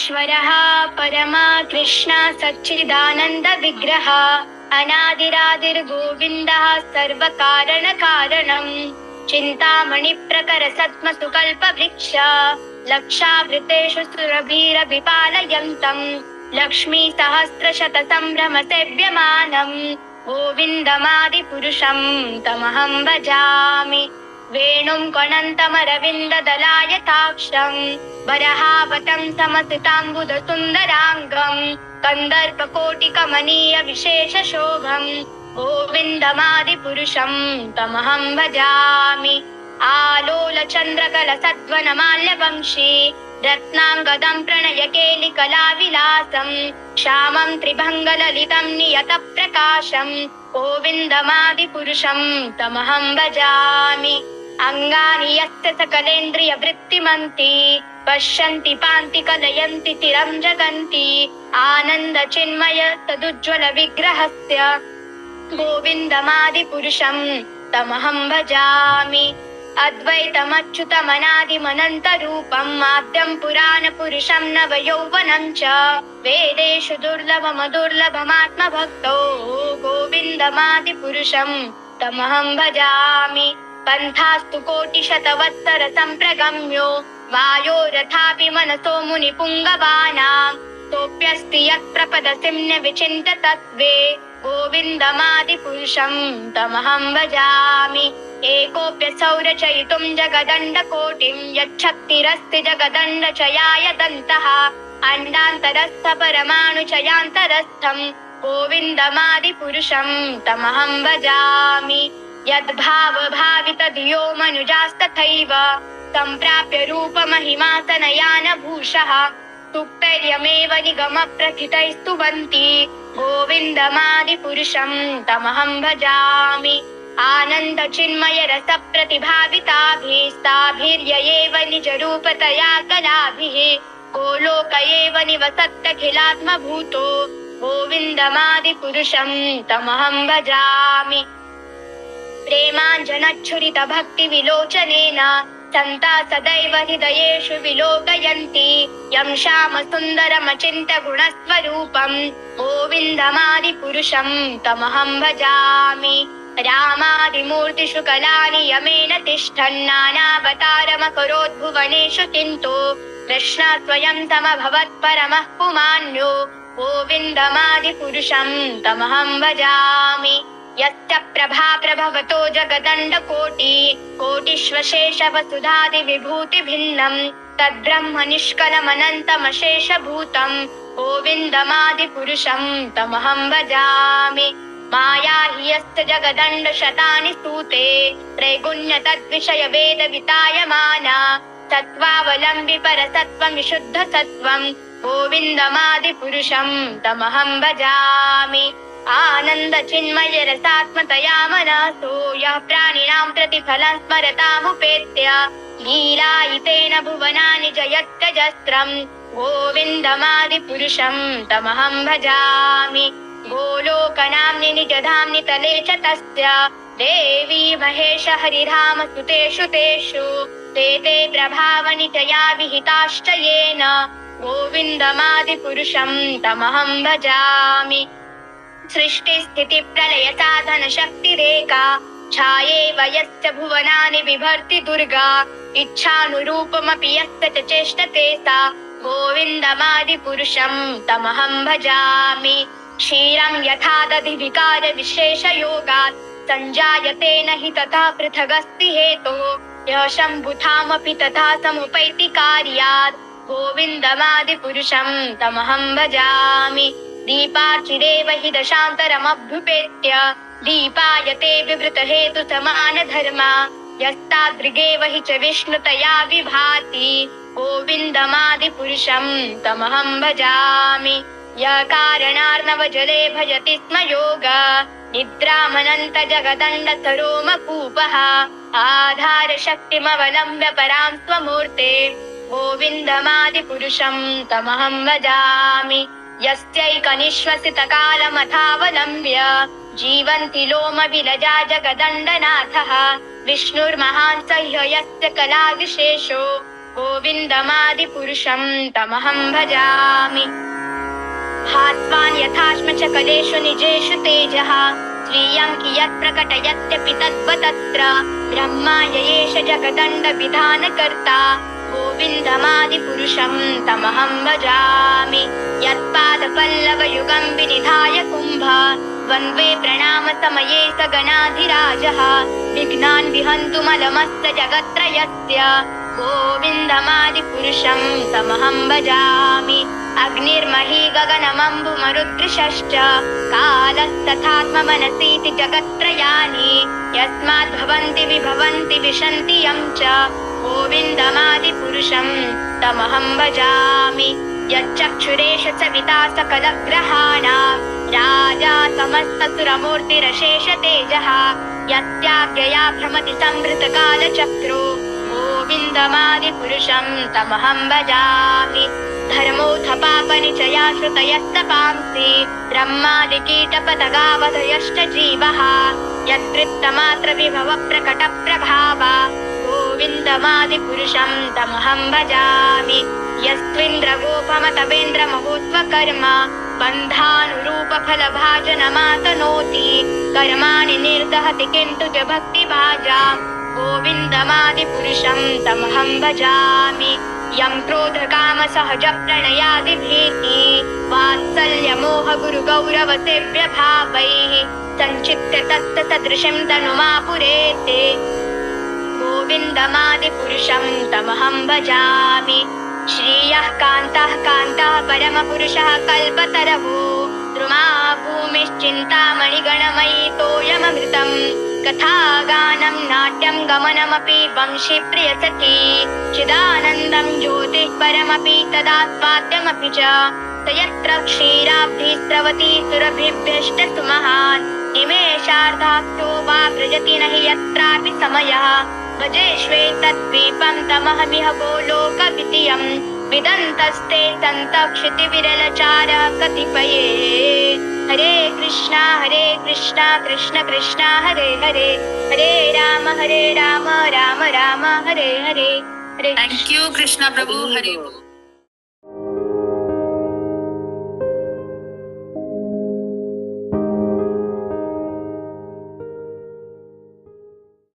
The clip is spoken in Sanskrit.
ईश्वरः परमा कृष्ण सच्चिदानंद विग्रह अनादिरादिर्गोविन्दः सर्वकारणकारणम् चिन्तामणि प्रकर सत्म सुकल्प वृक्ष लक्षावृतेषु सुरभिरभिपालयन्तम् लक्ष्मी सहस्रशत संभ्रम सेव्यमानम् गोविन्दमादिपुरुषं तमहं भजामि वेणुं कणन्तमरविन्ददलायताक्षम् वरहावतं समसिताम्बुधसुन्दराङ्गम् कन्दर्पकोटिकमनीय विशेषशोभम् गोविन्दमादिपुरुषं तमहं भजामि आलोलचन्द्रकलसद्वनमाल्यवंशी रत्नाङ्गदं प्रणयकेलिकलाविलासं श्यामं त्रिभङ्गललितं नियतप्रकाशं गोविन्दमादिपुरुषं तमहं भजामि अङ्गानि यस्य सकलेन्द्रियवृत्तिमन्ति पश्यन्ति पान्ति कलयन्ति चिरं जगन्ति आनन्दचिन्मय तदुज्ज्वल विग्रहस्य गोविन्दमादिपुरुषं तमहं भजामि अद्वैतमच्युतमनादिमनन्तरूपम् आद्यं पुराणपुरुषं नवयौवनं च वेदेषु दुर्लभमदुर्लभमात्मभक्तो गोविन्दमादिपुरुषं तमहं भजामि पन्थास्तु कोटिशतवत्सर सम्प्रगम्यो वायोरथापि मनसो मुनिपुङ्गवानां सोऽप्यस्ति यत्प्रपदसिम्न विचिन्त्य तत्त्वे गोविन्दमादिपुरुषं तमहं भजामि एकोऽप्यसौ रचयितुं जगदण्डकोटिं यच्छक्तिरस्ति जगदण्डचयाय दन्तः अण्डान्तरस्थ परमाणुचयान्तरस्थं गोविन्दमादिपुरुषं तमहं भजामि यद्भावभावितधियो मनुजास्तथैव सम्प्राप्य रूपमहिमासनयानभूषः सुक्तैर्यमेव निगमप्रथितैस्तुवन्ति गोविन्दमादिपुरुषं तमहं भजामि आनन्दचिन्मय रसप्रतिभाविताभिस्ताभिर्य एव निजरूपतया कलाभिः गोलोक एव निवसत्यखिलात्मभूतो गोविन्दमादिपुरुषं तमहं भजामि प्रेमाञ्जनच्छुरितभक्तिविलोचनेन सन्ता सदैव हृदयेषु विलोकयन्ति यं श्यामसुन्दरमचिन्त्य गुणस्वरूपं गोविन्दमादिपुरुषं तमहं भजामि रामादिमूर्तिषु कलानि यमेन तिष्ठन् नानावतारमकरोद्भुवनेषु किन्तु कृष्णः स्वयं समभवत् परमः पुमान्यो गोविन्दमादिपुरुषं तमहं भजामि यस्य प्रभा प्रभवतो जगदण्डकोटि कोटिष्वशेषवसुधादिविभूतिभिन्नं तद्ब्रह्म निष्कलमनन्तमशेषभूतं गोविन्दमादिपुरुषं तमहं भजामि माया हि यस्य जगदण्डशतानि सूते त्रैगुण्य तद्विषय वेदवितायमाना सत्त्वावलम्बि परसत्त्वमिशुद्धसत्त्वं गोविन्दमादिपुरुषं तमहं भजामि आनन्दचिन्मय रसात्मतया मनसो यः प्राणिनां प्रतिफलं स्मरतामुपेत्य लीलायितेन भुवनानि जयत्यजस्रं गोविन्दमादिपुरुषं तमहं भजामि गोलोकनाम्नि निजधाम्नि तले च तस्य देवी महेश हरिधाम सुतेषु तेषु ते प्रभावनितया विहिताश्च येन गोविन्दमादिपुरुषं तमहं भजामि सृष्टिस्थितिप्रलय साधन शक्तिरेका छायेव यस्य भुवनानि बिभर्ति दुर्गा इच्छानुरूपमपि यस्य च चेष्टते सा गोविन्दमादिपुरुषं तमहं भजामि क्षीरं यथा दधिविकार विशेषयोगात् सञ्जायते न हि तथा पृथगस्ति हेतुः यः शम्भुधामपि तथा समुपैति कार्यात् गोविन्दमादिपुरुषं तमहं भजामि दीपार्चिदेव हि दशान्तरमभ्युपेत्य दीपायते विवृतहेतु समानधर्मा यस्तादृगेव हि च विष्णुतया विभाति गोविन्दमादिपुरुषं तमहं भजामि यः कारणार्णवजले भजति स्म योग निद्रामनन्त जगदण्डसरोमकूपः आधारशक्तिमवलम्ब्य परां स्वमूर्ते गोविन्दमादिपुरुषं तमहं भजामि यस्यैकनिश्वसितकालमथावलम्ब्य जीवन्ति लोमविलजा जगदण्डनाथः विष्णुर्महान् सह्य यस्य कलाविशेषो गोविन्दमादिपुरुषं तमहं भजामि। भास्वान् यथाश्म च कलेषु निजेषु तेजः स्वीयं कियत् प्रकटयत्यपि तद्वतत्र ब्रह्माययेष जगदण्डविधानकर्ता गोविन्दमादिपुरुषं तमहं भजामि। यत्पादपल्लवयुगं विनिधाय कुम्भ द्वन्द्वे प्रणामसमये स गणाधिराजः विघ्नान् विहन्तुमलमस्य जगत्त्रयस्य गोविन्दमादिपुरुषं तमहं भजामि। अग्निर्मही गगनमम्बुमरुद्रिषश्च कालस्तथात्म मनसीति जगत्त्रयानि यस्माद्भवन्ति विभवन्ति विशन्ति यं च गोविन्दमादिपुरुषं तमहं भजामि। यच्चक्षुरेष सविता सकलग्रहाणां राजा समस्तसुरमूर्तिरशेषतेजः यस्याज्ञया भ्रमति संहृतकालचक्रो गोविन्दमादिपुरुषं तमहं भजामि। धर्मोऽथ पापनिचया श्रुतयस्तपांसि ब्रह्मादिकीटपतगावधयश्च जीवः यद्वृत्तमात्रविभव प्रकटप्रभावा गोविन्दमादिपुरुषं तमहं भजामि। यस्त्विन्द्रगोपमतवेन्द्रमहोत्वकर्म बन्धानुरूपफलभाजनमातनोति कर्माणि निर्दहति किन्तु च भक्तिभाजा गोविन्दमादिपुरुषं तमहं भजामि। यं क्रोधकामसहजप्रणयादिभीति वात्सल्यमोहगुरुगौरवसेव्यभावैः सञ्चित्य तत्सदृशं तनुमापुरेते गोविन्दमादिपुरुषं तमहं भजामि। श्रियः कान्तः कान्तः परमपुरुषः कल्पतरवो द्रुमा भूमिश्चिन्तामणिगणमयी तोयममृतं कथागानं नाट्यं गमनमपि वंशि प्रियसखी चिदानन्दं ज्योतिः परमपि तदास्वाद्यमपि च स यत्र क्षीराब्धिस्रवती सुरभिभ्यश्च सुमहान् निमेषार्धाख्यो वा व्रजति न हि यत्रापि समयः भजेष्वेतद्वीपं तमहमिह गोलोकद्वितीयं विदन्तस्ते सन्तक्षितिविरलचारः कतिपये। हरे कृष्णा कृष्ण कृष्णा हरे हरे हरे राम राम राम हरे हरे हरे। थैंक यू कृष्णा प्रभु। हरे बोल।